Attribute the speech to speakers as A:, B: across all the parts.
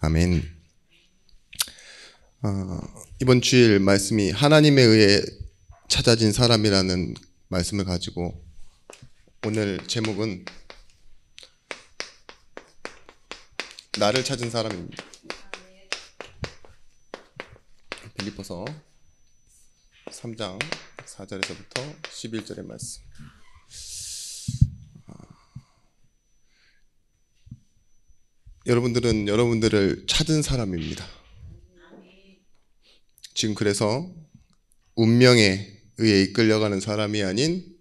A: 아멘. 이번 주일 말씀이 하나님에 의해 찾아진 사람이라는 말씀을 가지고 오늘 제목은 나를 찾은 사람입니다. 빌립보서 3장 4절에서부터 11절의 말씀. 여러분들은 여러분들을 찾은 사람입니다. 지금 그래서 운명에 의해 이끌려가는 사람이 아닌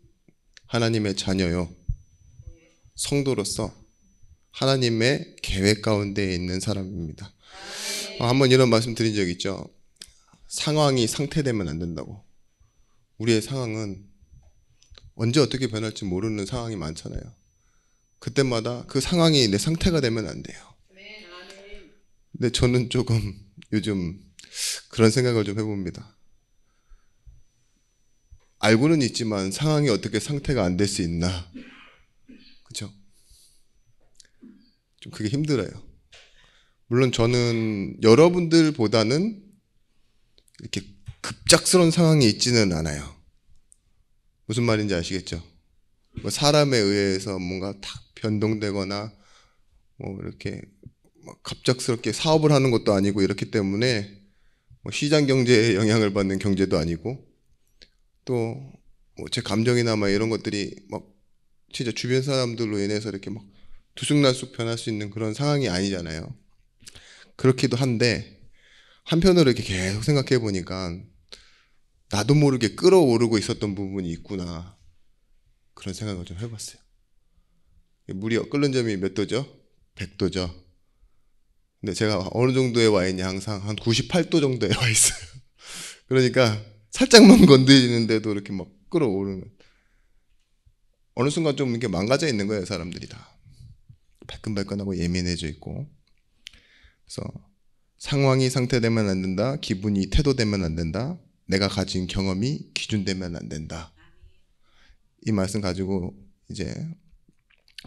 A: 하나님의 자녀요, 성도로서 하나님의 계획 가운데 있는 사람입니다. 한번 이런 말씀 드린 적 있죠. 상황이 상태되면 안 된다고. 우리의 상황은 언제 어떻게 변할지 모르는 상황이 많잖아요. 그때마다 그 상황이 내 상태가 되면 안 돼요. 근데 저는 조금 요즘 그런 생각을 좀 해봅니다. 알고는 있지만 상황이 어떻게 상태가 안 될 수 있나, 그렇죠? 좀 그게 힘들어요. 물론 저는 여러분들보다는 이렇게 급작스러운 상황이 있지는 않아요. 무슨 말인지 아시겠죠? 뭐 사람에 의해서 뭔가 탁 변동되거나 뭐 이렇게 갑작스럽게 사업을 하는 것도 아니고, 이렇기 때문에 뭐 시장 경제에 영향을 받는 경제도 아니고, 또 뭐 제 감정이나 막 이런 것들이 막 진짜 주변 사람들로 인해서 이렇게 막 들쑥날쑥 변할 수 있는 그런 상황이 아니잖아요. 그렇기도 한데 한편으로 이렇게 계속 생각해 보니까 나도 모르게 끌어오르고 있었던 부분이 있구나, 그런 생각을 좀 해봤어요. 물이 끓는 점이 몇 도죠? 100도죠. 근데 제가 어느 정도에 와 있냐, 항상 한 98도 정도에 와 있어요. 그러니까 살짝만 건드리는데도 이렇게 막 끌어오르는, 어느 순간 좀 이렇게 망가져 있는 거예요. 사람들이 다 발끈발끈하고 예민해져 있고. 그래서 상황이 상태되면 안 된다, 기분이 태도되면 안 된다, 내가 가진 경험이 기준되면 안 된다. 이 말씀 가지고 이제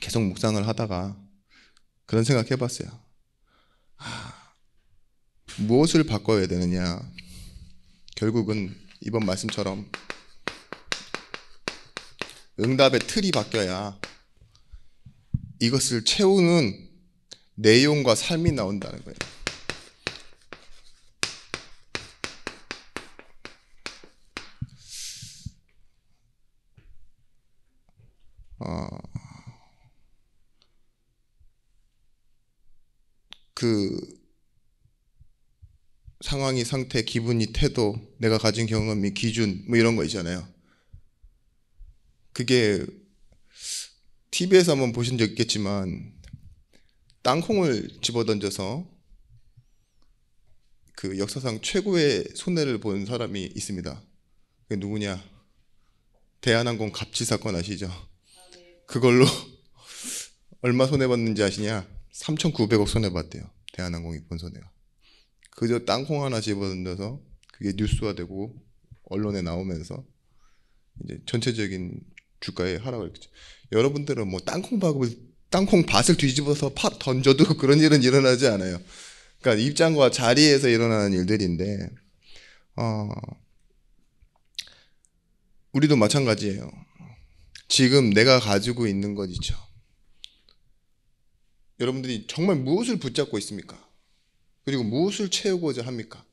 A: 계속 묵상을 하다가 그런 생각 해봤어요. 무엇을 바꿔야 되느냐. 결국은 이번 말씀처럼 응답의 틀이 바뀌어야 이것을 채우는 내용과 삶이 나온다는 거예요. 그 상황이 상태, 기분이 태도, 내가 가진 경험이 기준, 뭐 이런 거 있잖아요. 그게 TV에서 한번 보신 적 있겠지만 땅콩을 집어던져서 그 역사상 최고의 손해를 본 사람이 있습니다. 그게 누구냐? 대한항공 갑질 사건 아시죠? 그걸로 얼마 손해봤는지 아시냐? 3,900억 손해봤대요. 대한항공이 본 손해가. 그저 땅콩 하나 집어던져서 그게 뉴스화되고 언론에 나오면서 이제 전체적인 주가의 하락을 했죠. 여러분들은 뭐 땅콩 밭을 뒤집어서 던져도 그런 일은 일어나지 않아요. 그러니까 입장과 자리에서 일어나는 일들인데, 우리도 마찬가지예요. 지금 내가 가지고 있는 것 있죠. 여러분들이 정말 무엇을 붙잡고 있습니까? 그리고 무엇을 채우고자 합니까?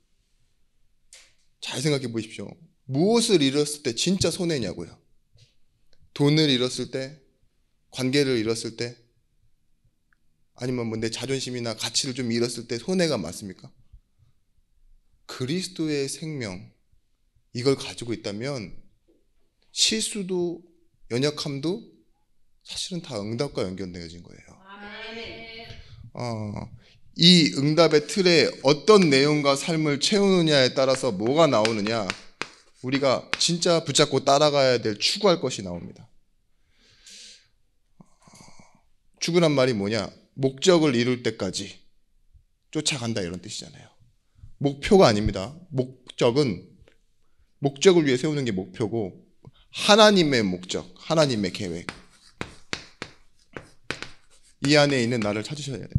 A: 잘 생각해 보십시오. 무엇을 잃었을 때 진짜 손해냐고요. 돈을 잃었을 때, 관계를 잃었을 때, 아니면 뭐 내 자존심이나 가치를 좀 잃었을 때 손해가 맞습니까? 그리스도의 생명, 이걸 가지고 있다면 실수도 연약함도 사실은 다 응답과 연결되어진 거예요. 이 응답의 틀에 어떤 내용과 삶을 채우느냐에 따라서 뭐가 나오느냐, 우리가 진짜 붙잡고 따라가야 될, 추구할 것이 나옵니다. 추구란 말이 뭐냐? 목적을 이룰 때까지 쫓아간다, 이런 뜻이잖아요. 목표가 아닙니다. 목적을 위해 세우는 게 목표고, 하나님의 목적, 하나님의 계획, 이 안에 있는 나를 찾으셔야 돼요.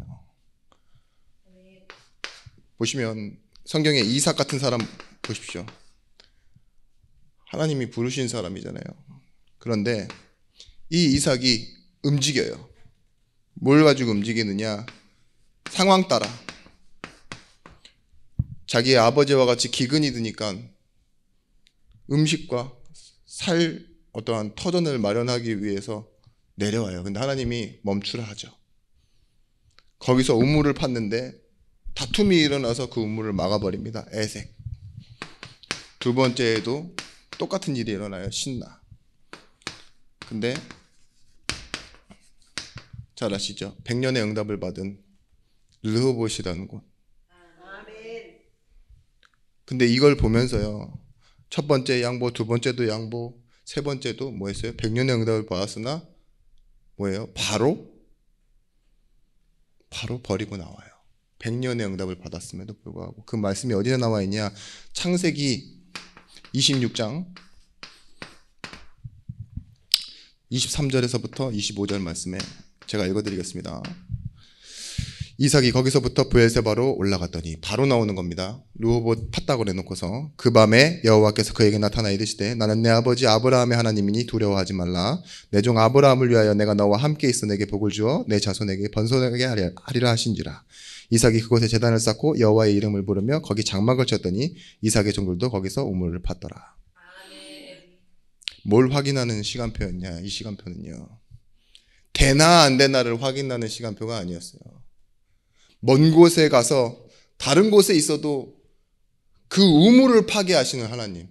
A: 보시면 성경에 이삭 같은 사람 보십시오. 하나님이 부르신 사람이잖아요. 그런데 이 이삭이 움직여요. 뭘 가지고 움직이느냐? 상황 따라. 자기의 아버지와 같이 기근이 드니까 음식과 살 어떠한 터전을 마련하기 위해서 내려와요. 근데 하나님이 멈추라 하죠. 거기서 우물을 팠는데 다툼이 일어나서 그 우물을 막아버립니다. 에색. 두 번째에도 똑같은 일이 일어나요. 신나. 근데 잘 아시죠? 100년의 응답을 받은 르호봇이라는 곳. 근데 이걸 보면서요, 첫 번째 양보, 두 번째도 양보, 세 번째도 뭐 했어요? 100년의 응답을 받았으나 뭐예요? 바로 버리고 나와요. 100년의 응답을 받았음에도 불구하고. 그 말씀이 어디에 나와 있냐? 창세기 26장 23절에서부터 25절 말씀에 제가 읽어드리겠습니다. 이삭이 거기서부터 브엘세바로 올라갔더니, 바로 나오는 겁니다. 르호봇 팠다고 내놓고서 그 밤에 여호와께서 그에게 나타나 이르시되 나는 내 아버지 아브라함의 하나님이니 두려워하지 말라. 내 종 아브라함을 위하여 내가 너와 함께 있어 내게 복을 주어 내 자손에게 번성하게 하리라 하신지라. 이삭이 그곳에 제단을 쌓고 여호와의 이름을 부르며 거기 장막을 쳤더니 이삭의 종들도 거기서 우물을 팠더라. 뭘 확인하는 시간표였냐? 이 시간표는요, 되나 안 되나를 확인하는 시간표가 아니었어요. 먼 곳에 가서 다른 곳에 있어도 그 우물을 파게 하시는 하나님.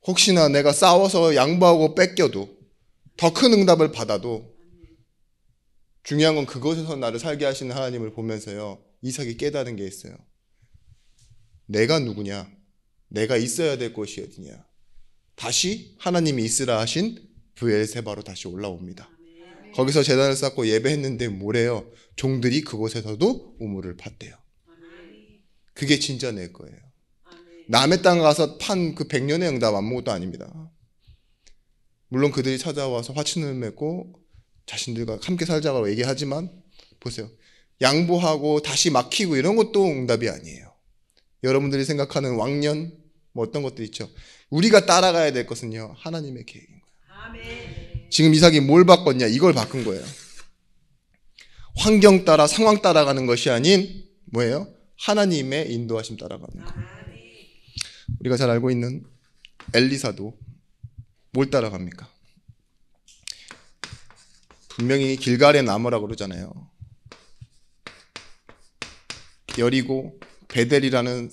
A: 혹시나 내가 싸워서 양보하고 뺏겨도, 더 큰 응답을 받아도 중요한 건 그곳에서 나를 살게 하시는 하나님을 보면서요, 이삭이 깨달은 게 있어요. 내가 누구냐? 내가 있어야 될 곳이 어디냐? 다시 하나님이 있으라 하신 브엘세바로 다시 올라옵니다. 거기서 제단을 쌓고 예배했는데 뭐래요? 종들이 그곳에서도 우물을 팠대요. 그게 진짜 내 거예요. 남의 땅 가서 판 그 100년의 응답 아무것도 아닙니다. 물론 그들이 찾아와서 화친을 맺고 자신들과 함께 살자고 얘기하지만 보세요. 양보하고 다시 막히고 이런 것도 응답이 아니에요. 여러분들이 생각하는 왕년 뭐 어떤 것도 있죠. 우리가 따라가야 될 것은요, 하나님의 계획인 거예요. 지금 이삭이 뭘 바꿨냐? 이걸 바꾼 거예요. 환경 따라 상황 따라가는 것이 아닌 뭐예요? 하나님의 인도하심 따라가는 거. 우리가 잘 알고 있는 엘리사도 뭘 따라갑니까? 분명히 길갈의 나무라고 그러잖아요. 여리고 베델이라는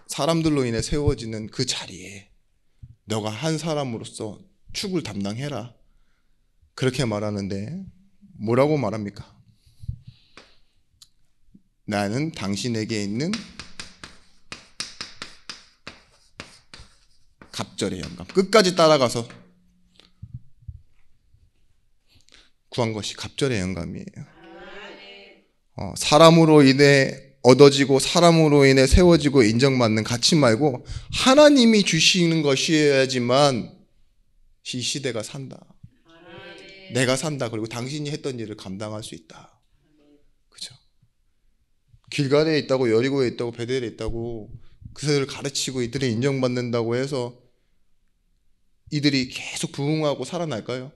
A: 사람들로 인해 세워지는 그 자리에 너가 한 사람으로서 축을 담당해라. 그렇게 말하는데 뭐라고 말합니까? 나는 당신에게 있는 갑절의 영감. 끝까지 따라가서 구한 것이 갑절의 영감이에요. 사람으로 인해 얻어지고 사람으로 인해 세워지고 인정받는 가치 말고 하나님이 주시는 것이어야지만 이 시대가 산다. 내가 산다. 그리고 당신이 했던 일을 감당할 수 있다. 그죠? 길갈에 있다고, 여리고에 있다고, 베델에 있다고 그들을 가르치고 이들이 인정받는다고 해서 이들이 계속 부흥하고 살아날까요?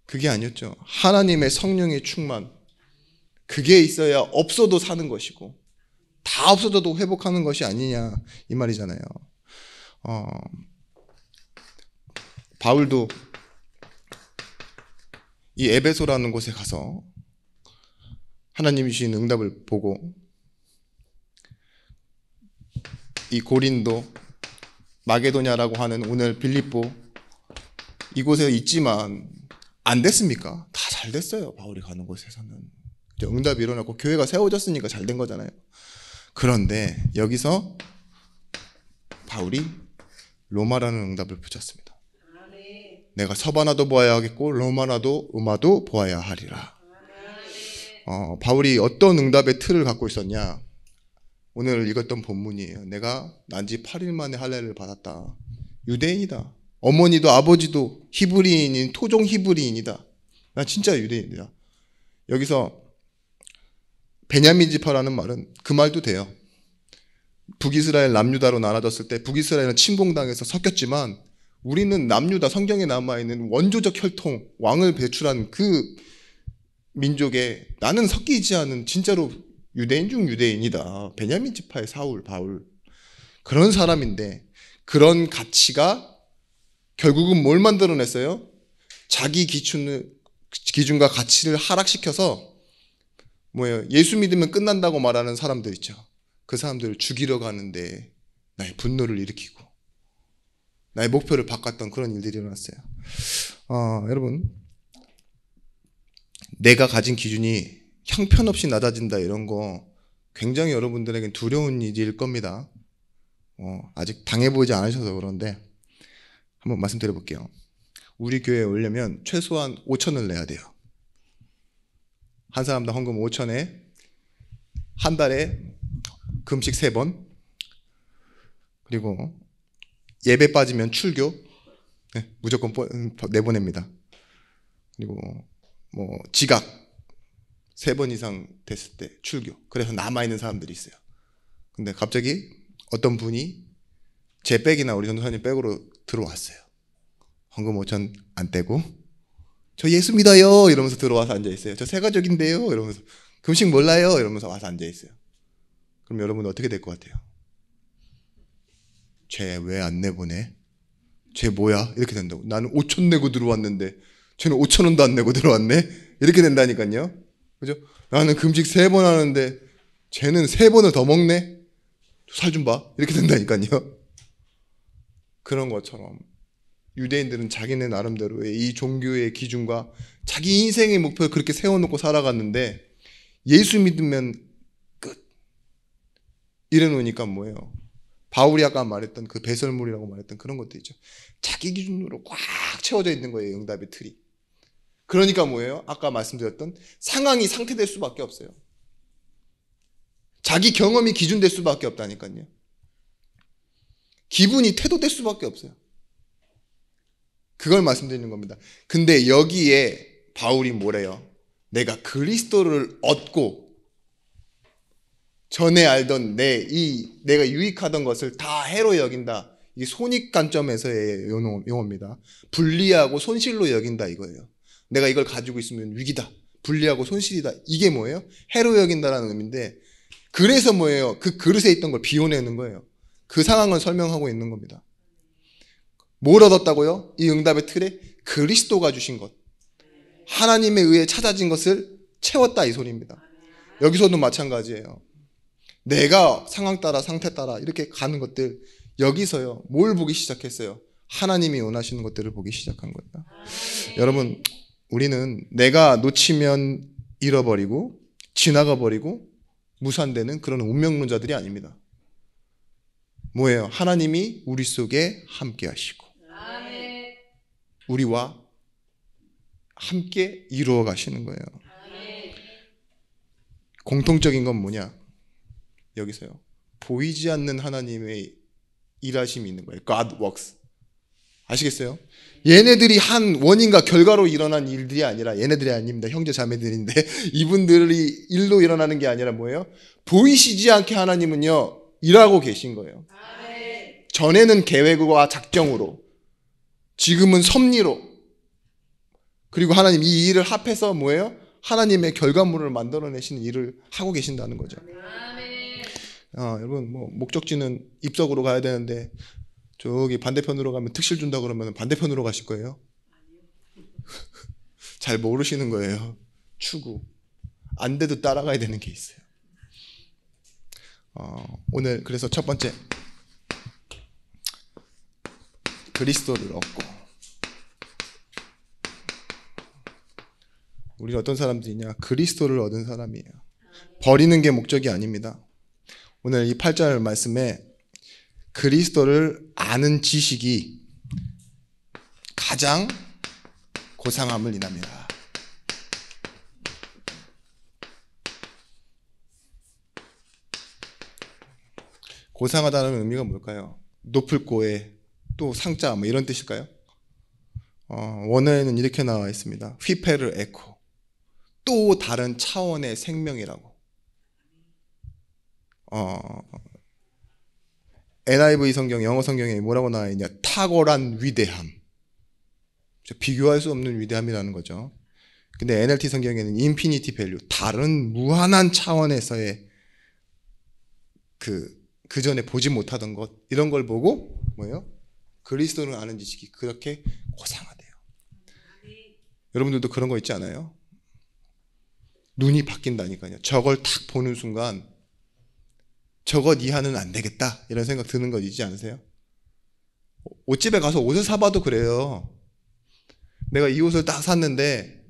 A: 그게 아니었죠. 하나님의 성령의 충만, 그게 있어야 없어도 사는 것이고 다 없어져도 회복하는 것이 아니냐 이 말이잖아요. 바울도 이 에베소라는 곳에 가서 하나님이 주신 응답을 보고 이 고린도, 마게도냐라고 하는 오늘 빌립보 이곳에 있지만 안 됐습니까? 다 잘 됐어요. 바울이 가는 곳에서는 응답이 일어났고 교회가 세워졌으니까 잘 된 거잖아요. 그런데 여기서 바울이 로마라는 응답을 붙였습니다. 내가 서바나도 보아야 하겠고 로마나도 음아도 보아야 하리라. 바울이 어떤 응답의 틀을 갖고 있었냐? 오늘 읽었던 본문이에요. 내가 난지 8일 만에 할례를 받았다. 유대인이다. 어머니도 아버지도 히브리인인 토종 히브리인이다. 나 진짜 유대인이다. 여기서 베냐민 지파라는 말은 그 말도 돼요. 북이스라엘 남유다로 나눠졌을 때 북이스라엘은 침공당해서 섞였지만 우리는 남유다, 성경에 남아있는 원조적 혈통, 왕을 배출한 그 민족에 나는 섞이지 않은 진짜로 유대인 중 유대인이다. 베냐민 지파의 사울, 바울, 그런 사람인데 그런 가치가 결국은 뭘 만들어냈어요? 자기 기준과 가치를 하락시켜서 예수 믿으면 끝난다고 말하는 사람들 있죠. 그 사람들을 죽이러 가는데 나의 분노를 일으키고 나의 목표를 바꿨던 그런 일들이 일어났어요. 여러분, 내가 가진 기준이 형편없이 낮아진다, 이런 거 굉장히 여러분들에겐 두려운 일일 겁니다. 아직 당해보지 않으셔서 그런데 한번 말씀드려볼게요. 우리 교회에 오려면 최소한 5천을 내야 돼요. 한 사람당 헌금 5천에 한 달에 금식 3번, 그리고 예배 빠지면 출교, 무조건 내보냅니다. 그리고 지각 3번 이상 됐을 때 출교. 그래서 남아있는 사람들이 있어요. 근데 갑자기 어떤 분이 제 백이나 우리 전도사님 백으로 들어왔어요. 헌금 5천 안 떼고 저 예수 믿어요 이러면서 들어와서 앉아있어요. 저 새가족인데요 이러면서 금식 몰라요 이러면서 와서 앉아있어요. 그럼 여러분은 어떻게 될 것 같아요? 쟤 왜 안 내보내? 쟤 뭐야? 이렇게 된다고. 나는 5천 내고 들어왔는데 쟤는 5천 원도 안 내고 들어왔네? 이렇게 된다니까요. 그죠? 나는 금식 3번 하는데 쟤는 3번을 더 먹네? 살 좀 봐. 이렇게 된다니까요. 그런 것처럼 유대인들은 자기네 나름대로의 이 종교의 기준과 자기 인생의 목표를 그렇게 세워놓고 살아갔는데 예수 믿으면 끝. 이래놓으니까 뭐예요? 바울이 아까 말했던 그 배설물이라고 말했던 그런 것도 있죠. 자기 기준으로 꽉 채워져 있는 거예요. 응답의 틀이. 그러니까 뭐예요? 아까 말씀드렸던 상황이 상태될 수밖에 없어요. 자기 경험이 기준될 수밖에 없다니까요. 기분이 태도될 수밖에 없어요. 그걸 말씀드리는 겁니다. 근데 여기에 바울이 뭐래요? 내가 그리스도를 얻고 전에 알던 내가 유익하던 것을 다 해로 여긴다. 이게 손익관점에서의 용어입니다. 불리하고 손실로 여긴다 이거예요. 내가 이걸 가지고 있으면 위기다. 불리하고 손실이다. 이게 뭐예요? 해로 여긴다라는 의미인데 그래서 뭐예요? 그 그릇에 있던 걸 비워내는 거예요. 그 상황을 설명하고 있는 겁니다. 뭘 얻었다고요? 이 응답의 틀에 그리스도가 주신 것, 하나님에 의해 찾아진 것을 채웠다 이 소리입니다. 여기서도 마찬가지예요. 내가 상황 따라 상태 따라 이렇게 가는 것들, 여기서요 뭘 보기 시작했어요? 하나님이 원하시는 것들을 보기 시작한 거예요. 여러분, 우리는 내가 놓치면 잃어버리고 지나가 버리고 무산되는 그런 운명론자들이 아닙니다. 뭐예요? 하나님이 우리 속에 함께 하시고 우리와 함께 이루어 가시는 거예요. 공통적인 건 뭐냐? 여기서요. 보이지 않는 하나님의 일하심이 있는 거예요. God works. 아시겠어요? 얘네들이 한 원인과 결과로 일어난 일들이 아니라, 얘네들이 아닙니다. 형제 자매들인데 이분들이 일로 일어나는 게 아니라 뭐예요? 보이시지 않게 하나님은요 일하고 계신 거예요. 전에는 계획과 작정으로, 지금은 섭리로, 그리고 하나님 이 일을 합해서 뭐예요? 하나님의 결과물을 만들어내시는 일을 하고 계신다는 거죠. 여러분, 목적지는 입석으로 가야 되는데 저기 반대편으로 가면 특실 준다 그러면 반대편으로 가실 거예요? 잘 모르시는 거예요. 추구. 안 돼도 따라가야 되는 게 있어요. 오늘 그래서 첫 번째, 그리스도를 얻고. 우리는 어떤 사람들이냐? 그리스도를 얻은 사람이에요. 버리는 게 목적이 아닙니다. 오늘 이 8절 말씀에 그리스도를 아는 지식이 가장 고상함을 인합니다. 고상하다는 의미가 뭘까요? 높을 고에, 또 상자, 이런 뜻일까요? 원어에는 이렇게 나와 있습니다. 휘페르 에코, 또 다른 차원의 생명이라고. NIV 성경, 영어 성경에 뭐라고 나와 있냐? 탁월한 위대함. 비교할 수 없는 위대함이라는 거죠. 근데 NLT 성경에는 인피니티 밸류, 다른 무한한 차원에서의 그 전에 보지 못하던 것, 이런 걸 보고 뭐예요? 그리스도를 아는 지식이 그렇게 고상하대요. 여러분들도 그런 거 있지 않아요? 눈이 바뀐다니까요. 저걸 탁 보는 순간 저것 이하는 안 되겠다 이런 생각 드는 거 있지 않으세요? 옷집에 가서 옷을 사봐도 그래요. 내가 이 옷을 딱 샀는데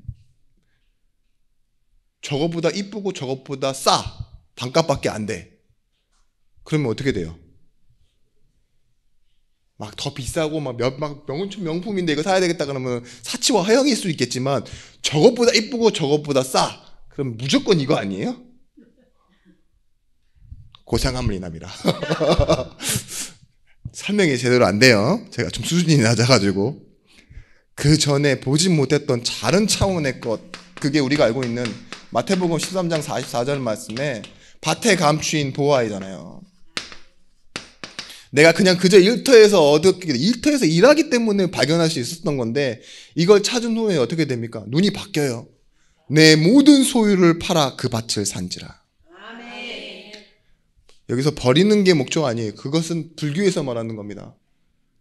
A: 저것보다 이쁘고 저것보다 싸, 반값밖에 안 돼. 그러면 어떻게 돼요? 막 더 비싸고 막 명품인데 이거 사야 되겠다 그러면 사치와 허영일 수 있겠지만 저것보다 이쁘고 저것보다 싸, 그럼 무조건 이거 아니에요? 고상함을 인합니다. 설명이 제대로 안 돼요. 제가 좀 수준이 낮아가지고. 그 전에 보지 못했던 다른 차원의 것, 그게 우리가 알고 있는 마태복음 13장 44절 말씀에 밭에 감추인 보아이잖아요. 내가 그냥 그저 일터에서 일하기 때문에 발견할 수 있었던 건데 이걸 찾은 후에 어떻게 됩니까? 눈이 바뀌어요. 내 모든 소유를 팔아 그 밭을 산지라. 여기서 버리는 게 목적 아니에요. 그것은 불교에서 말하는 겁니다.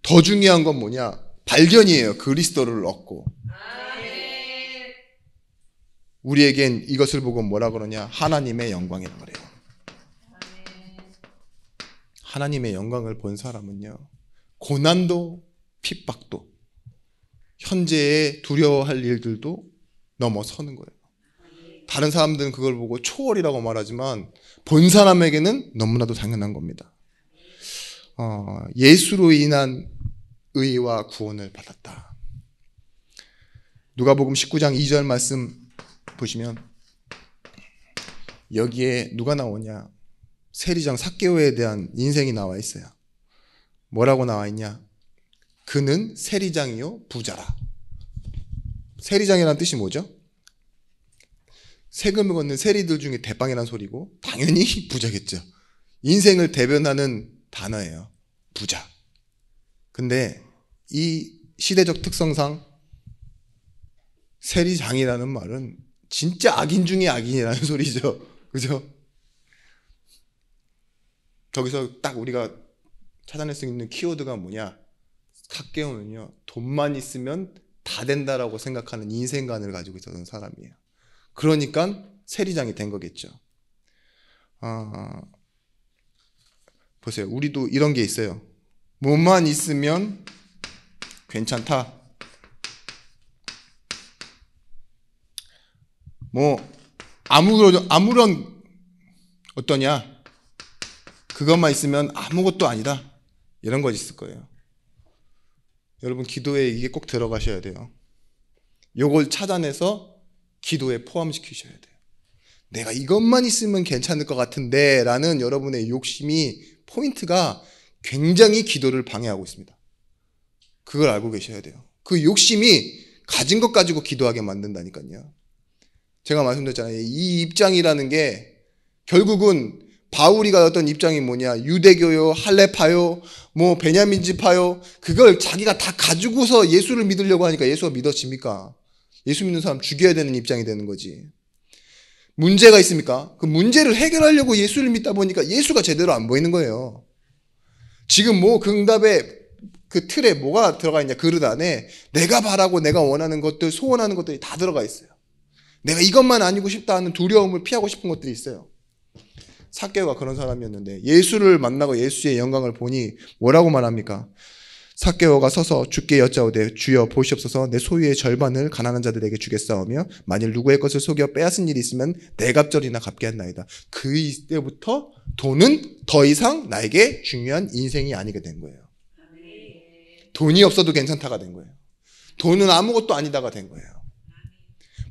A: 더 중요한 건 뭐냐? 발견이에요. 그리스도를 얻고. 우리에겐 이것을 보고 뭐라 그러냐? 하나님의 영광이라고 그래요. 하나님의 영광을 본 사람은요, 고난도 핍박도 현재의 두려워할 일들도 넘어서는 거예요. 다른 사람들은 그걸 보고 초월이라고 말하지만 본 사람에게는 너무나도 당연한 겁니다. 예수로 인한 의와 구원을 받았다. 누가복음 19장 2절 말씀 보시면 여기에 누가 나오냐? 세리장 삭개오에 대한 인생이 나와 있어요. 뭐라고 나와 있냐? 그는 세리장이요 부자라. 세리장이라는 뜻이 뭐죠? 세금을 걷는 세리들 중에 대빵이라는 소리고 당연히 부자겠죠. 인생을 대변하는 단어예요. 부자. 근데 이 시대적 특성상 세리장이라는 말은 진짜 악인 중에 악인이라는 소리죠. 그죠? 거기서 딱 우리가 찾아낼 수 있는 키워드가 뭐냐? 삭개오는요, 돈만 있으면 다 된다라고 생각하는 인생관을 가지고 있었던 사람이에요. 그러니까 세리장이 된 거겠죠. 보세요. 우리도 이런 게 있어요. 뭐만 있으면 괜찮다. 아무런 어떠냐? 그것만 있으면 아무것도 아니다. 이런 거 있을 거예요. 여러분, 기도에 이게 꼭 들어가셔야 돼요. 요걸 찾아내서 기도에 포함시키셔야 돼요. 내가 이것만 있으면 괜찮을 것 같은데 라는 여러분의 욕심이, 포인트가 굉장히 기도를 방해하고 있습니다. 그걸 알고 계셔야 돼요. 그 욕심이 가진 것 가지고 기도하게 만든다니까요. 제가 말씀드렸잖아요. 이 입장이라는 게 결국은 바울이 가졌던 입장이 뭐냐? 유대교요, 할레파요, 베냐민지파요, 그걸 자기가 다 가지고서 예수를 믿으려고 하니까 예수가 믿어집니까? 예수 믿는 사람 죽여야 되는 입장이 되는 거지. 문제가 있습니까? 그 문제를 해결하려고 예수를 믿다 보니까 예수가 제대로 안 보이는 거예요. 지금 그 응답에 그 틀에 뭐가 들어가 있냐? 그릇 안에 내가 바라고 내가 원하는 것들, 소원하는 것들이 다 들어가 있어요. 내가 이것만 아니고 싶다 하는 두려움을 피하고 싶은 것들이 있어요. 삭개오가 그런 사람이었는데 예수를 만나고 예수의 영광을 보니 뭐라고 말합니까? 삭개오가 서서 주께 여짜오되 주여 보시옵소서, 내 소유의 절반을 가난한 자들에게 주겠사오며 만일 누구의 것을 속여 빼앗은 일이 있으면 네 갑절이나 갚게 한나이다. 그때부터 돈은 더 이상 나에게 중요한 인생이 아니게 된 거예요. 돈이 없어도 괜찮다가 된 거예요. 돈은 아무것도 아니다가 된 거예요.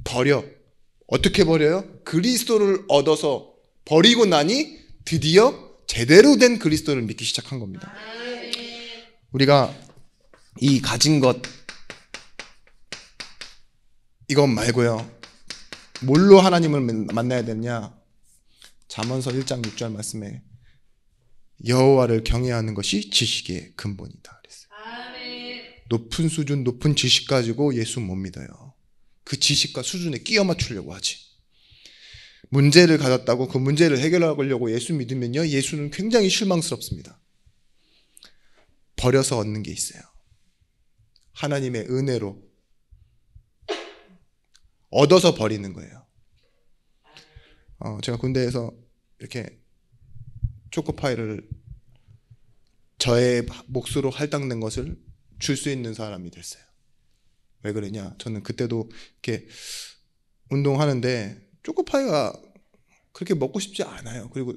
A: 버려. 어떻게 버려요? 그리스도를 얻어서 버리고 나니 드디어 제대로 된 그리스도를 믿기 시작한 겁니다. 우리가 이 가진 것, 이것 말고요, 뭘로 하나님을 만나야 되느냐? 잠언서 1장 6절 말씀에 여호와를 경외하는 것이 지식의 근본이다 그랬어요. 높은 수준, 높은 지식 가지고 예수 못 믿어요. 그 지식과 수준에 끼워 맞추려고 하지. 문제를 가졌다고 그 문제를 해결하려고 예수 믿으면요, 예수는 굉장히 실망스럽습니다. 버려서 얻는 게 있어요. 하나님의 은혜로 얻어서 버리는 거예요. 제가 군대에서 이렇게 초코파이를 저의 몫으로 할당된 것을 줄 수 있는 사람이 됐어요. 왜 그러냐? 저는 그때도 이렇게 운동하는데 초코파이가 그렇게 먹고 싶지 않아요. 그리고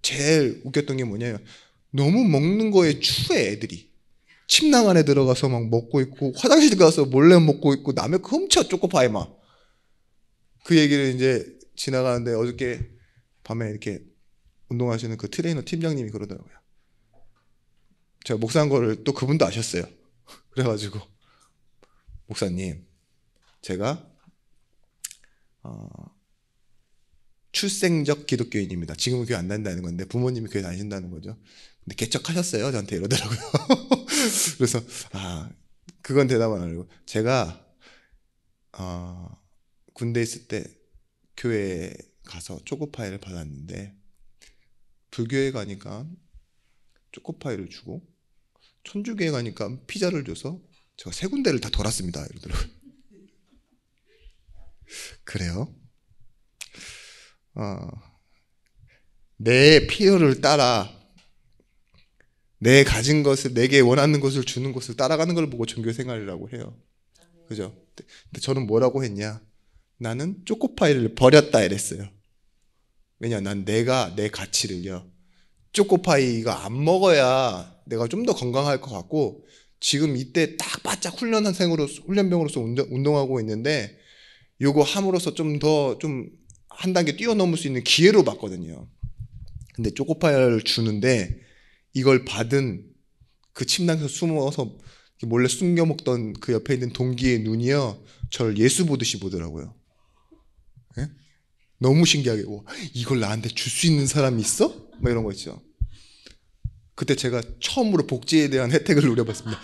A: 제일 웃겼던 게 뭐냐면 너무 먹는 거에 추해. 애들이 침낭 안에 들어가서 막 먹고 있고 화장실 가서 몰래 먹고 있고 남의 거 훔쳐. 초코파이 막. 그 얘기를 이제 지나가는데 어저께 밤에 이렇게 운동하시는 그 트레이너 팀장님이 그러더라고요. 제가 목사한 거를 또 그분도 아셨어요. 그래가지고 목사님, 제가 출생적 기독교인입니다. 지금은 교회 안 다닌다는 건데 부모님이 교회 다니신다는 거죠. 근데 개척하셨어요? 저한테 이러더라고요. 그래서 그건 대답 안 하려고. 제가 군대 있을 때 교회에 가서 초코파이를 받았는데 불교에 가니까 초코파이를 주고 천주교에 가니까 피자를 줘서 제가 3군데를 다 돌았습니다. 이러더라고요. 그래요? 내 필요를 따라 내 가진 것을, 내게 원하는 것을 주는 것을 따라가는 걸 보고 종교 생활이라고 해요. 그죠? 근데 저는 뭐라고 했냐? 나는 초코파이를 버렸다 이랬어요. 왜냐? 난 내가 내 가치를요, 초코파이가 안 먹어야 내가 좀 더 건강할 것 같고, 지금 이때 딱 바짝 훈련병으로서 운동하고 있는데 요거 함으로써 좀 더 한 단계 뛰어넘을 수 있는 기회로 봤거든요. 근데 초코파이를 주는데 이걸 받은 그 침낭에서 숨어서 몰래 숨겨 먹던 그 옆에 있는 동기의 눈이요, 저를 예수 보듯이 보더라고요. 예? 너무 신기하게, 이걸 나한테 줄 수 있는 사람이 있어? 막 이런 거 있죠. 그때 제가 처음으로 복지에 대한 혜택을 누려봤습니다.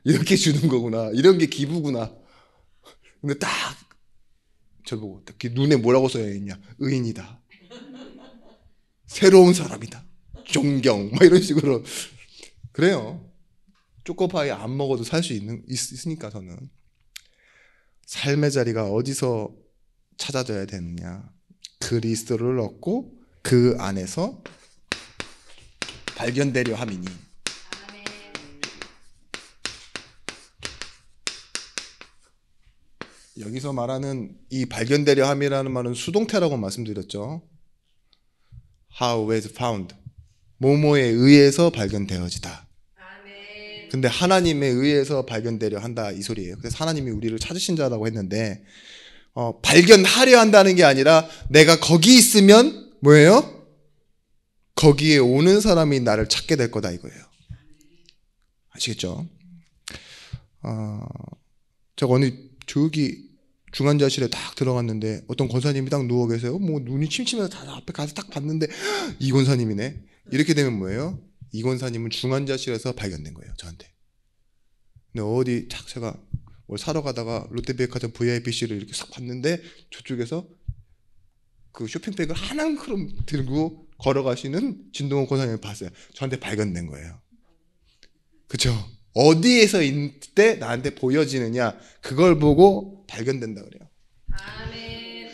A: 이렇게 주는 거구나. 이런 게 기부구나. 근데 딱 저를 보고 딱 눈에 뭐라고 써야 있냐? 의인이다. 새로운 사람이다. 존경. 막 이런 식으로. 그래요. 초코파이 안 먹어도 살 수 있으니까 저는. 삶의 자리가 어디서 찾아져야 되느냐? 그리스도를 얻고 그 안에서 발견되려 함이니. 여기서 말하는 이 발견되려 함이라는 말은 수동태라고 말씀드렸죠. How was found. 뭐뭐에 의해서 발견되어지다. 근데 하나님에 의해서 발견되려 한다 이 소리예요. 그래서 하나님이 우리를 찾으신 자라고 했는데 발견하려 한다는 게 아니라 내가 거기 있으면 뭐예요? 거기에 오는 사람이 나를 찾게 될 거다 이거예요. 아시겠죠? 제가 어느 저기 중환자실에 딱 들어갔는데 어떤 권사님이 딱 누워 계세요. 뭐 눈이 침침해서 다 앞에 가서 딱 봤는데 이 권사님이네. 이렇게 되면 뭐예요? 이 권사님은 중환자실에서 발견된 거예요, 저한테. 근데 어디 딱 제가 뭘 사러 가다가 롯데백화점 VIPC를 이렇게 싹 봤는데 저쪽에서 그 쇼핑백을 하나만큼 들고 걸어가시는 진동원 권사님을 봤어요. 저한테 발견된 거예요. 그쵸? 어디에서 이때 나한테 보여지느냐, 그걸 보고 발견된다 그래요.
B: 아멘.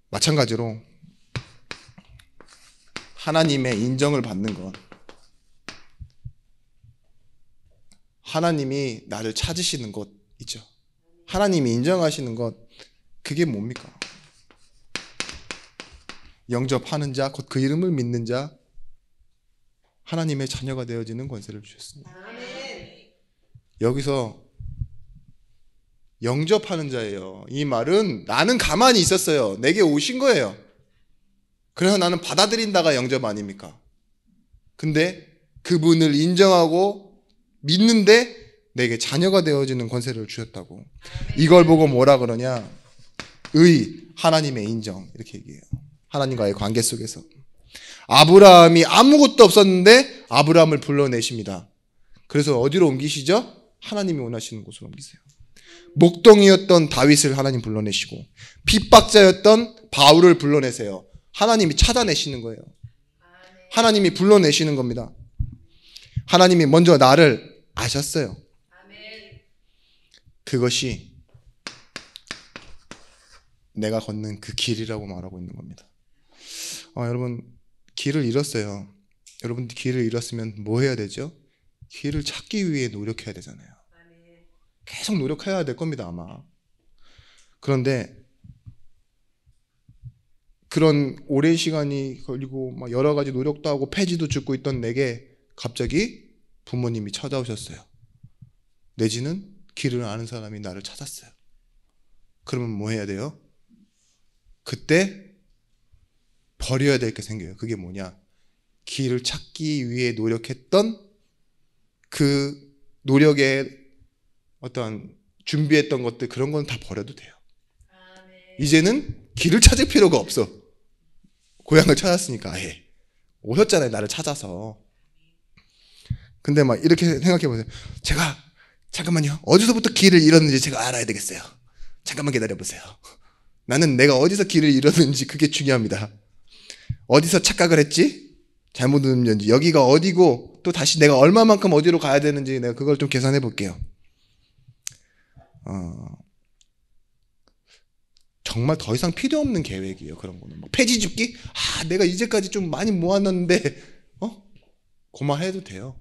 A: 마찬가지로 하나님의 인정을 받는 것, 하나님이 나를 찾으시는 것 있죠. 하나님이 인정하시는 것, 그게 뭡니까? 영접하는 자, 곧 그 이름을 믿는 자, 하나님의 자녀가 되어지는 권세를 주셨습니다.
B: 아멘.
A: 여기서 영접하는 자예요. 이 말은 나는 가만히 있었어요. 내게 오신 거예요. 그래서 나는 받아들인다가 영접 아닙니까? 근데 그분을 인정하고 믿는데 내게 자녀가 되어지는 권세를 주셨다고. 이걸 보고 뭐라 그러냐? 하나님의 인정, 이렇게 얘기해요. 하나님과의 관계 속에서. 아브라함이 아무것도 없었는데 아브라함을 불러내십니다. 그래서 어디로 옮기시죠? 하나님이 원하시는 곳으로 옮기세요. 목동이었던 다윗을 하나님 불러내시고 핍박자였던 바울을 불러내세요. 하나님이 찾아내시는 거예요. 하나님이 불러내시는 겁니다. 하나님이 먼저 나를 아셨어요. 그것이 내가 걷는 그 길이라고 말하고 있는 겁니다. 여러분 길을 잃었어요. 여러분 길을 잃었으면 뭐 해야 되죠? 길을 찾기 위해 노력해야 되잖아요. 계속 노력해야 될 겁니다 아마. 그런데 그런 오랜 시간이 걸리고 막 여러 가지 노력도 하고 폐지도 죽고 있던 내게 갑자기 부모님이 찾아오셨어요. 내지는 길을 아는 사람이 나를 찾았어요. 그러면 뭐 해야 돼요? 그때 버려야 될 게 생겨요. 그게 뭐냐? 길을 찾기 위해 노력했던 그 노력에 어떠한 준비했던 것들 그런 건 다 버려도 돼요. 이제는 길을 찾을 필요가 없어. 고향을 찾았으니까 아예 오셨잖아요. 나를 찾아서. 근데 막 이렇게 생각해 보세요. 제가 잠깐만요. 어디서부터 길을 잃었는지 제가 알아야 되겠어요. 잠깐만 기다려 보세요. 나는 내가 어디서 길을 잃었는지 그게 중요합니다. 어디서 착각을 했지? 잘못 들었는지 여기가 어디고 또 다시 내가 얼마만큼 어디로 가야 되는지 내가 그걸 좀 계산해 볼게요. 정말 더 이상 필요 없는 계획이에요. 그런 거는 뭐 폐지 줍기? 내가 이제까지 좀 많이 모았는데 그만해도 돼요.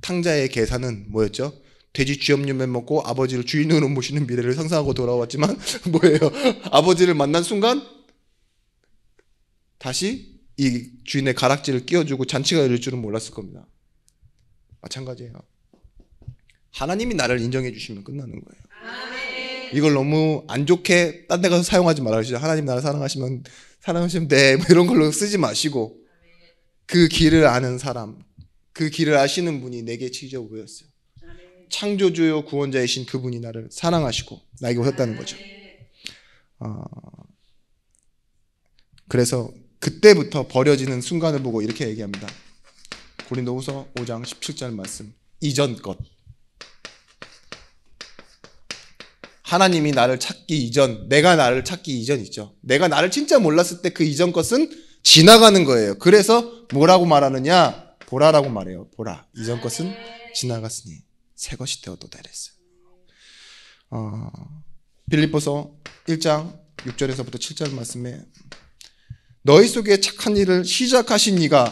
A: 탕자의 계산은 뭐였죠? 돼지 쥐염류만 먹고 아버지를 주인으로 모시는 미래를 상상하고 돌아왔지만 뭐예요? 아버지를 만난 순간 다시 이 주인의 가락지를 끼워주고 잔치가 열릴 줄은 몰랐을 겁니다. 마찬가지예요. 하나님이 나를 인정해 주시면 끝나는 거예요. 이걸 너무 안 좋게 딴 데 가서 사용하지 말아주시죠. 하나님 나를 사랑하시면 돼. 뭐 이런 걸로 쓰지 마시고 그 길을 아는 사람, 그 길을 아시는 분이 내게 직접 보였어요. 창조주요 구원자이신 그분이 나를 사랑하시고 나에게 오셨다는 거죠. 그래서 그때부터 버려지는 순간을 보고 이렇게 얘기합니다. 고린도후서 5장 17절 말씀. 이전 것. 하나님이 나를 찾기 이전, 내가 나를 찾기 이전 있죠. 내가 나를 진짜 몰랐을 때 그 이전 것은 지나가는 거예요. 그래서 뭐라고 말하느냐? 보라라고 말해요. 보라. 이전 것은 지나갔으니 새 것이 되었도다 이랬어요. 빌립보서 1장 6절에서부터 7절 말씀에 너희 속에 착한 일을 시작하신 이가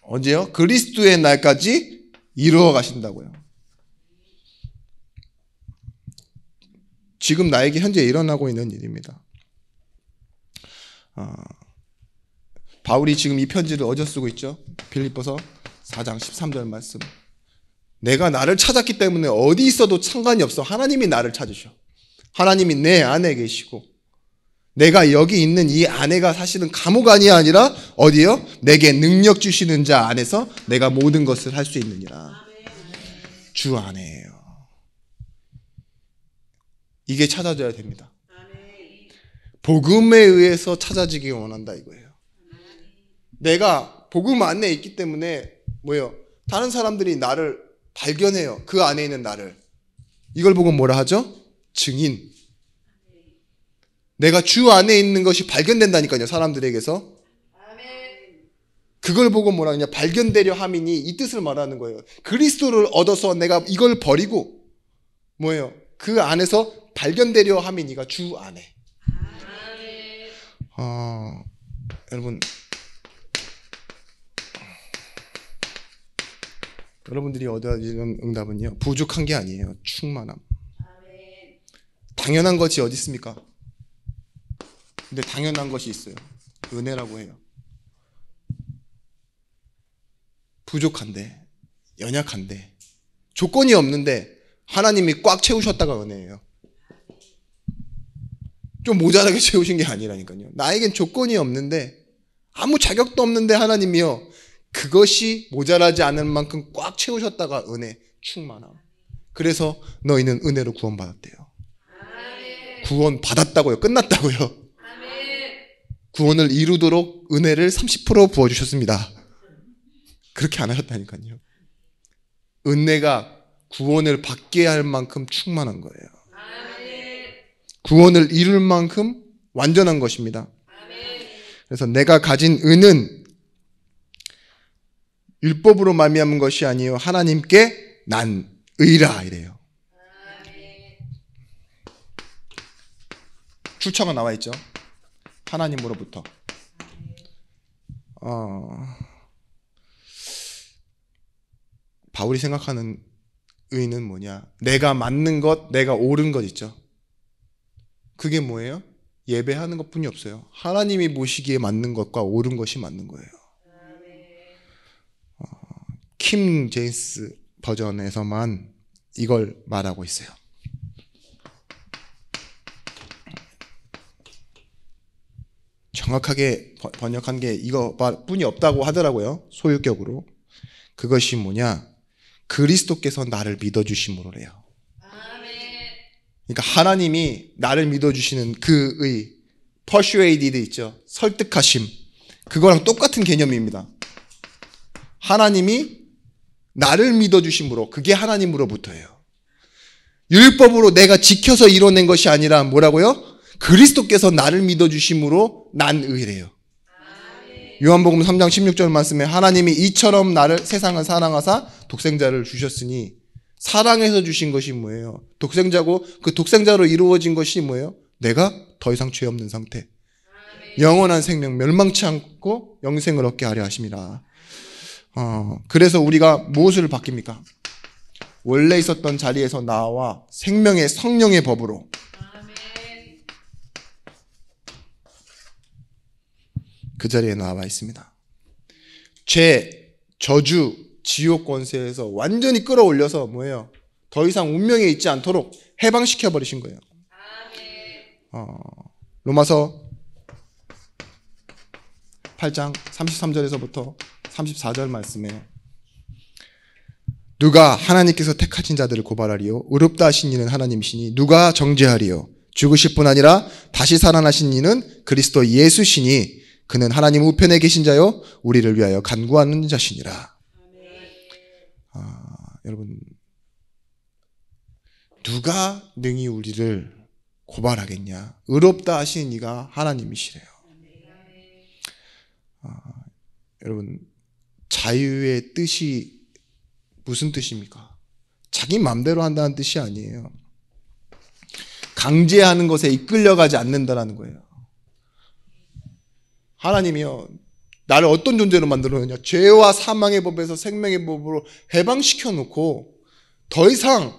A: 언제요? 그리스도의 날까지 이루어 가신다고요. 지금 나에게 현재 일어나고 있는 일입니다. 바울이 지금 이 편지를 어디서 쓰고 있죠? 빌립보서 4장 13절 말씀. 내가 나를 찾았기 때문에 어디 있어도 상관이 없어. 하나님이 나를 찾으셔. 하나님이 내 안에 계시고 내가 여기 있는 이 안에가 사실은 감옥 안이 아니라 어디요? 내게 능력 주시는 자 안에서 내가 모든 것을 할 수 있느니라. 주 안에요. 이게 찾아져야 됩니다. 복음에 의해서 찾아지기 원한다 이거예요. 내가 복음 안에 있기 때문에 뭐예요? 다른 사람들이 나를 발견해요. 그 안에 있는 나를. 이걸 보고 뭐라 하죠? 증인. 내가 주 안에 있는 것이 발견된다니까요. 사람들에게서. 그걸 보고 뭐라 하냐? 발견되려 함이니 이 뜻을 말하는 거예요. 그리스도를 얻어서 내가 이걸 버리고 뭐예요? 그 안에서 발견되려 함이니가 주 안에. 여러분 여러분들이 얻어야 되는 응답은요. 부족한 게 아니에요. 충만함. 당연한 것이 어디 있습니까? 근데 당연한 것이 있어요. 은혜라고 해요. 부족한데, 연약한데, 조건이 없는데 하나님이 꽉 채우셨다가 은혜예요. 좀 모자라게 채우신 게 아니라니까요. 나에겐 조건이 없는데 아무 자격도 없는데 하나님이요. 그것이 모자라지 않을 만큼 꽉 채우셨다가 은혜, 충만함. 그래서 너희는 은혜로 구원받았대요. 구원 받았다고요. 끝났다고요. 구원을 이루도록 은혜를 30% 부어주셨습니다. 그렇게 안 하셨다니까요. 은혜가 구원을 받게 할 만큼 충만한 거예요. 구원을 이룰 만큼 완전한 것입니다. 그래서 내가 가진 은은 율법으로 말미암은 것이 아니요 하나님께 난 의라 이래요. 출처가 나와 있죠. 하나님으로부터. 바울이 생각하는 의는 뭐냐? 내가 맞는 것, 내가 옳은 것 있죠. 그게 뭐예요? 예배하는 것뿐이 없어요. 하나님이 보시기에 맞는 것과 옳은 것이 맞는 거예요. 킴 제임스 버전에서만 이걸 말하고 있어요. 정확하게 번역한 게 이거뿐이 없다고 하더라고요. 소유격으로. 그것이 뭐냐? 그리스도께서 나를 믿어주심으로래요. 그러니까 하나님이 나를 믿어주시는 그 의, persuaded 있죠. 설득하심. 그거랑 똑같은 개념입니다. 하나님이 나를 믿어주심으로, 그게 하나님으로부터예요. 율법으로 내가 지켜서 이뤄낸 것이 아니라 뭐라고요? 그리스도께서 나를 믿어주심으로 난 의래요. 요한복음 3장 16절 말씀에 하나님이 이처럼 나를 세상을 사랑하사 독생자를 주셨으니, 사랑해서 주신 것이 뭐예요? 독생자고 그 독생자로 이루어진 것이 뭐예요? 내가 더 이상 죄 없는 상태, 영원한 생명, 멸망치 않고 영생을 얻게 하려 하심이라. 그래서 우리가 무엇을 바뀝니까? 원래 있었던 자리에서 나와 생명의 성령의 법으로. 그 자리에 나와 있습니다. 죄, 저주, 지옥 권세에서 완전히 끌어올려서 뭐예요? 더 이상 운명에 있지 않도록 해방시켜 버리신 거예요. 로마서 8장 33절에서부터 34절 말씀에 누가 하나님께서 택하신 자들을 고발하리요? 의롭다 하신 이는 하나님이시니 누가 정죄하리요? 죽으실 뿐 아니라 다시 살아나신 이는 그리스도 예수시니 그는 하나님 우편에 계신 자요 우리를 위하여 간구하는 자시니라. 여러분, 누가 능히 우리를 고발하겠냐? 의롭다 하신 이가 하나님이시래요. 여러분, 자유의 뜻이 무슨 뜻입니까? 자기 마음대로 한다는 뜻이 아니에요. 강제하는 것에 이끌려가지 않는다는 거예요. 하나님이요, 나를 어떤 존재로 만들었느냐? 죄와 사망의 법에서 생명의 법으로 해방시켜 놓고 더 이상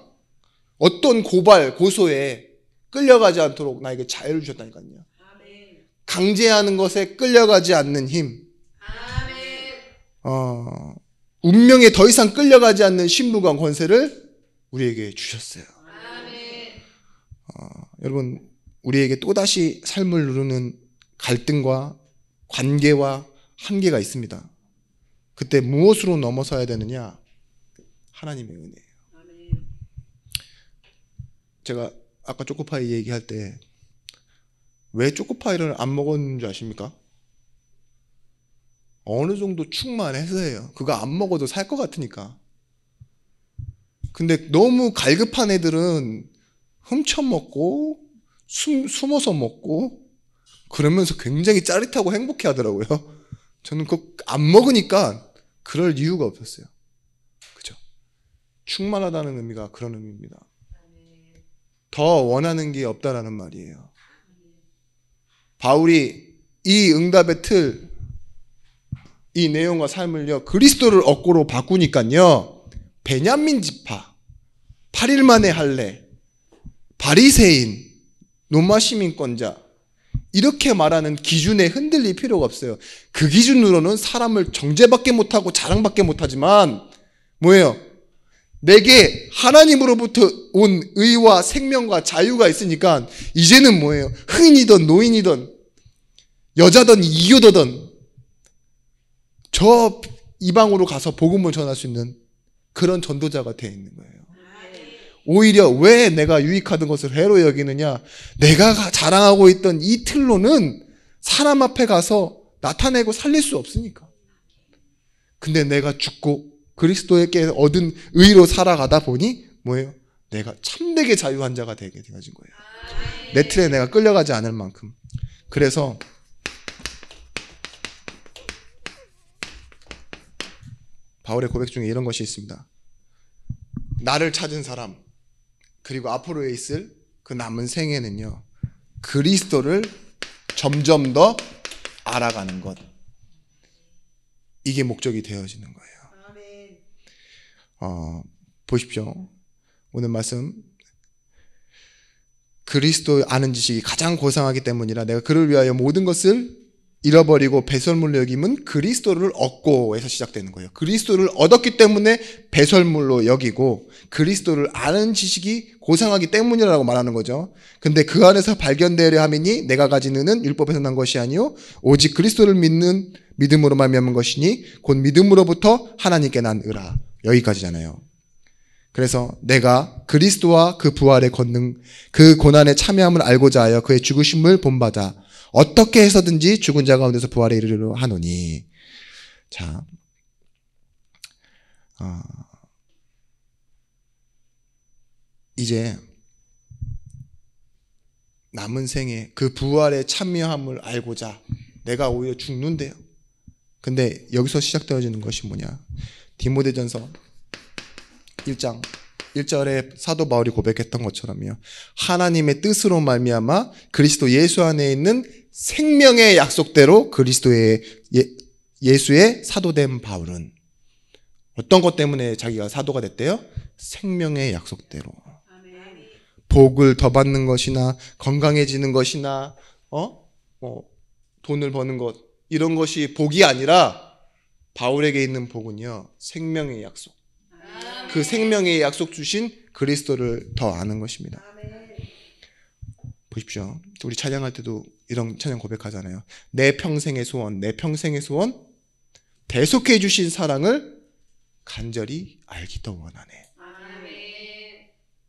A: 어떤 고발, 고소에 끌려가지 않도록 나에게 자유를 주셨다니까요. 강제하는 것에 끌려가지 않는 힘, 운명에 더 이상 끌려가지 않는 신분과 권세를 우리에게 주셨어요. 여러분, 우리에게 또다시 삶을 누르는 갈등과 관계와 한계가 있습니다. 그때 무엇으로 넘어서야 되느냐? 하나님의 은혜예요. 제가 아까 초코파이 얘기할 때 왜 초코파이를 안 먹었는 줄 아십니까? 어느 정도 충만해서예요. 그거 안 먹어도 살 것 같으니까. 근데 너무 갈급한 애들은 훔쳐먹고 숨어서 먹고 그러면서 굉장히 짜릿하고 행복해 하더라고요. 저는 그거 안 먹으니까 그럴 이유가 없었어요. 그죠? 충만하다는 의미가 그런 의미입니다. 더 원하는 게 없다라는 말이에요. 바울이 이 응답의 틀, 이 내용과 삶을요, 그리스도를 얻고로 바꾸니까요, 베냐민 지파, 8일 만에 할례, 바리새인, 로마 시민권자, 이렇게 말하는 기준에 흔들릴 필요가 없어요. 그 기준으로는 사람을 정죄밖에 못하고 자랑밖에 못하지만 뭐예요? 내게 하나님으로부터 온 의와 생명과 자유가 있으니까 이제는 뭐예요? 흑인이든 노인이든 여자든 이교도든 저 이방으로 가서 복음을 전할 수 있는 그런 전도자가 되어 있는 거예요. 오히려 왜 내가 유익하던 것을 해로 여기느냐? 내가 자랑하고 있던 이 틀로는 사람 앞에 가서 나타내고 살릴 수 없으니까. 근데 내가 죽고 그리스도에게 얻은 의로 살아가다 보니 뭐예요? 내가 참되게 자유한 자가 되게 되어진 거예요. 내 틀에 내가 끌려가지 않을 만큼. 그래서 바울의 고백 중에 이런 것이 있습니다. 나를 찾은 사람, 그리고 앞으로에 있을 그 남은 생애는요, 그리스도를 점점 더 알아가는 것. 이게 목적이 되어지는 거예요. 보십시오. 오늘 말씀, 그리스도 아는 지식이 가장 고상하기 때문이라 내가 그를 위하여 모든 것을 잃어버리고 배설물로 여김은 그리스도를 얻고에서 시작되는 거예요. 그리스도를 얻었기 때문에 배설물로 여기고 그리스도를 아는 지식이 고상하기 때문이라고 말하는 거죠. 근데 그 안에서 발견되려 함이니 내가 가진 의는 율법에서 난 것이 아니요 오직 그리스도를 믿는 믿음으로 말미암은 것이니 곧 믿음으로부터 하나님께 난 의라. 여기까지잖아요. 그래서 내가 그리스도와 그 부활의 권능, 그 고난의 참여함을 알고자 하여 그의 죽으심을 본받아 어떻게 해서든지 죽은 자 가운데서 부활에 이르려 하노니. 자, 이제 남은 생에 그 부활의 참여함을 알고자 내가 오히려 죽는데요. 근데 여기서 시작되어지는 것이 뭐냐? 디모데전서 1장 1절에 사도 바울이 고백했던 것처럼요. 하나님의 뜻으로 말미암아 그리스도 예수 안에 있는 생명의 약속대로 그리스도의 예수의 사도된 바울은 어떤 것 때문에 자기가 사도가 됐대요? 생명의 약속대로. 복을 더 받는 것이나 건강해지는 것이나 돈을 버는 것 이런 것이 복이 아니라 바울에게 있는 복은요. 생명의 약속. 그 생명의 약속 주신 그리스도를 더 아는 것입니다. 보십시오. 우리 찬양할 때도 이런 찬양 고백하잖아요. 내 평생의 소원, 내 평생의 소원, 대속해 주신 사랑을 간절히 알기 더 원하네.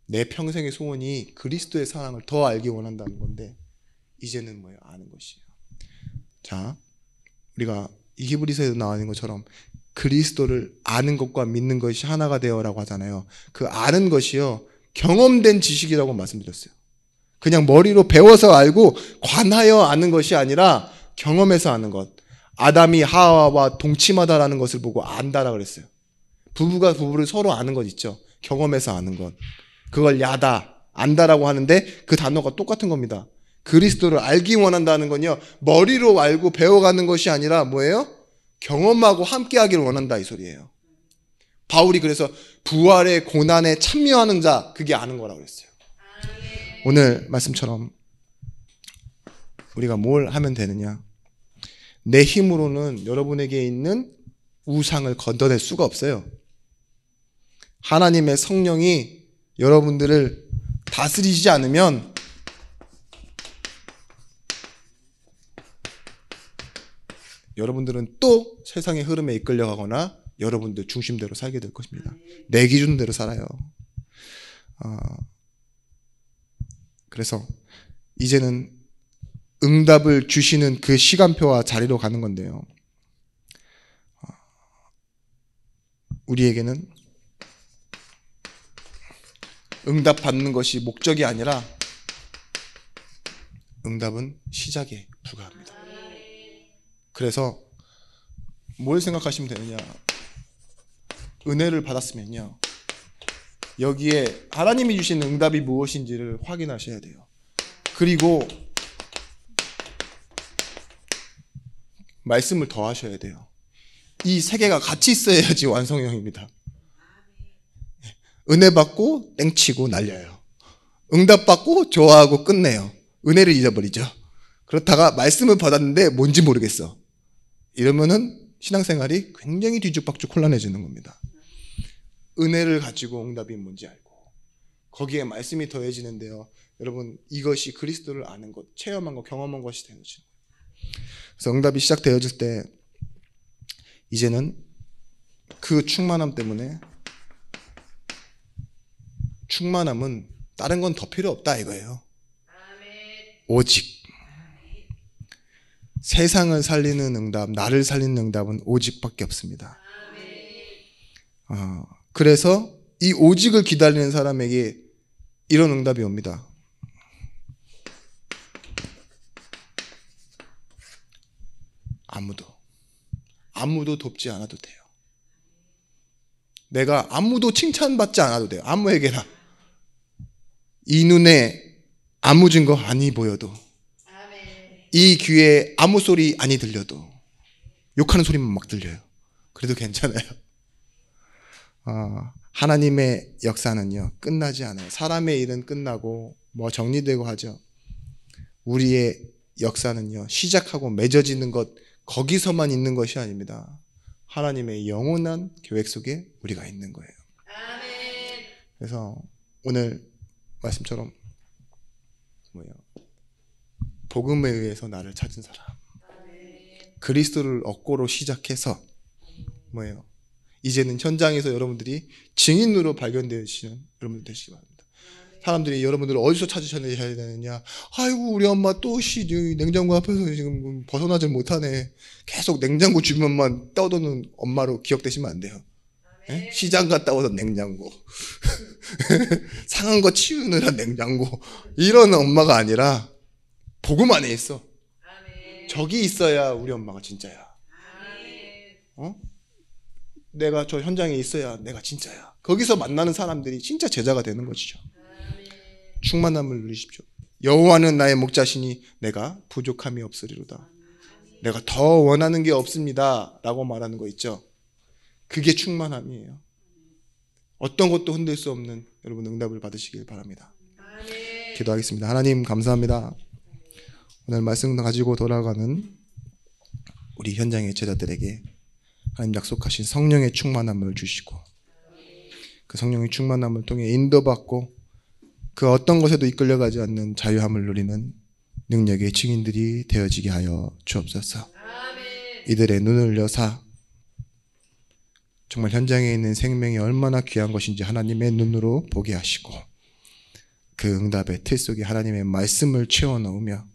A: 내 평생의 소원이 그리스도의 사랑을 더 알기 원한다는 건데 이제는 뭐예요? 아는 것이에요. 자, 우리가 이 히브리서에도 나오는 것처럼 그리스도를 아는 것과 믿는 것이 하나가 되어라고 하잖아요. 그 아는 것이요 경험된 지식이라고 말씀드렸어요. 그냥 머리로 배워서 알고 관하여 아는 것이 아니라 경험해서 아는 것. 아담이 하와와 동침하다라는 것을 보고 안다라 그랬어요. 부부가 부부를 서로 아는 것 있죠. 경험해서 아는 것. 그걸 야다, 안다라고 하는데 그 단어가 똑같은 겁니다. 그리스도를 알기 원한다는 건요 머리로 알고 배워가는 것이 아니라 뭐예요? 경험하고 함께하기를 원한다 이 소리예요. 바울이 그래서 부활의 고난에 참여하는 자 그게 아는 거라고 그랬어요. 오늘 말씀처럼 우리가 뭘 하면 되느냐? 내 힘으로는 여러분에게 있는 우상을 건져낼 수가 없어요. 하나님의 성령이 여러분들을 다스리지 않으면 여러분들은 또 세상의 흐름에 이끌려가거나 여러분들 중심대로 살게 될 것입니다. 내 기준대로 살아요. 그래서 이제는 응답을 주시는 그 시간표와 자리로 가는 건데요. 우리에게는 응답 받는 것이 목적이 아니라 응답은 시작에 불과합니다. 그래서 뭘 생각하시면 되느냐? 은혜를 받았으면요. 여기에 하나님이 주신 응답이 무엇인지를 확인하셔야 돼요. 그리고 말씀을 더 하셔야 돼요. 이 세 개가 같이 있어야지 완성형입니다. 은혜 받고 땡치고 날려요. 응답 받고 좋아하고 끝내요. 은혜를 잊어버리죠. 그렇다가 말씀을 받았는데 뭔지 모르겠어. 이러면은 신앙생활이 굉장히 뒤죽박죽 혼란해지는 겁니다. 은혜를 가지고 응답이 뭔지 알고 거기에 말씀이 더해지는데요. 여러분 이것이 그리스도를 아는 것, 체험한 것, 경험한 것이 되는 거죠. 그래서 응답이 시작되어질 때 이제는 그 충만함 때문에 충만함은 다른 건 더 필요 없다 이거예요. 오직 세상을 살리는 응답, 나를 살리는 응답은 오직밖에 없습니다. 그래서 이 오직을 기다리는 사람에게 이런 응답이 옵니다. 아무도 돕지 않아도 돼요. 내가 아무도 칭찬받지 않아도 돼요. 아무에게나. 이 눈에 아무 증거 아니 보여도, 이 귀에 아무 소리 아니 들려도, 욕하는 소리만 막 들려요. 그래도 괜찮아요. 하나님의 역사는요, 끝나지 않아요. 사람의 일은 끝나고 뭐 정리되고 하죠. 우리의 역사는요, 시작하고 맺어지는 것, 거기서만 있는 것이 아닙니다. 하나님의 영원한 계획 속에 우리가 있는 거예요. 그래서 오늘 말씀처럼 복음에 의해서 나를 찾은 사람, 그리스도를 얻고로 시작해서 이제는 현장에서 여러분들이 증인으로 발견되시는 여러분들 되시기 바랍니다. 사람들이 여러분들을 어디서 찾으셔야 되느냐, 아이고 우리 엄마 또 냉장고 앞에서 지금 벗어나질 못하네, 계속 냉장고 주변만 떠도는 엄마로 기억되시면 안 돼요. 네? 시장 갔다 와서 냉장고 상한 거 치우느라 냉장고, 이런 엄마가 아니라 복음 안에 있어. 저기 있어야 우리 엄마가 진짜야. 내가 저 현장에 있어야 내가 진짜야. 거기서 만나는 사람들이 진짜 제자가 되는 것이죠. 충만함을 누리십시오. 여호와는 나의 목자시니 내가 부족함이 없으리로다. 내가 더 원하는 게 없습니다 라고 말하는 거 있죠. 그게 충만함이에요. 어떤 것도 흔들 수 없는 여러분 응답을 받으시길 바랍니다. 기도하겠습니다. 하나님 감사합니다. 오늘 말씀 가지고 돌아가는 우리 현장의 제자들에게 하나님 약속하신 성령의 충만함을 주시고, 그 성령의 충만함을 통해 인도받고 그 어떤 것에도 이끌려가지 않는 자유함을 누리는 능력의 증인들이 되어지게 하여 주옵소서. 이들의 눈을 여사 정말 현장에 있는 생명이 얼마나 귀한 것인지 하나님의 눈으로 보게 하시고, 그 응답의 틀 속에 하나님의 말씀을 채워넣으며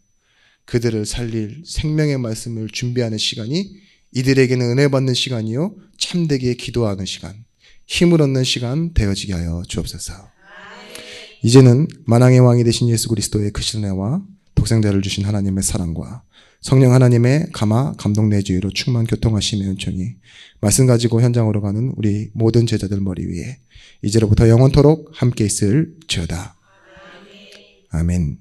A: 그들을 살릴 생명의 말씀을 준비하는 시간이 이들에게는 은혜 받는 시간이요, 참되게 기도하는 시간, 힘을 얻는 시간 되어지게 하여 주옵소서. 이제는 만왕의 왕이 되신 예수 그리스도의 크신 은혜와 독생자를 주신 하나님의 사랑과 성령 하나님의 감동 내주의로 충만 교통하심의 은총이 말씀 가지고 현장으로 가는 우리 모든 제자들 머리 위에 이제로부터 영원토록 함께 있을지어다. 아멘.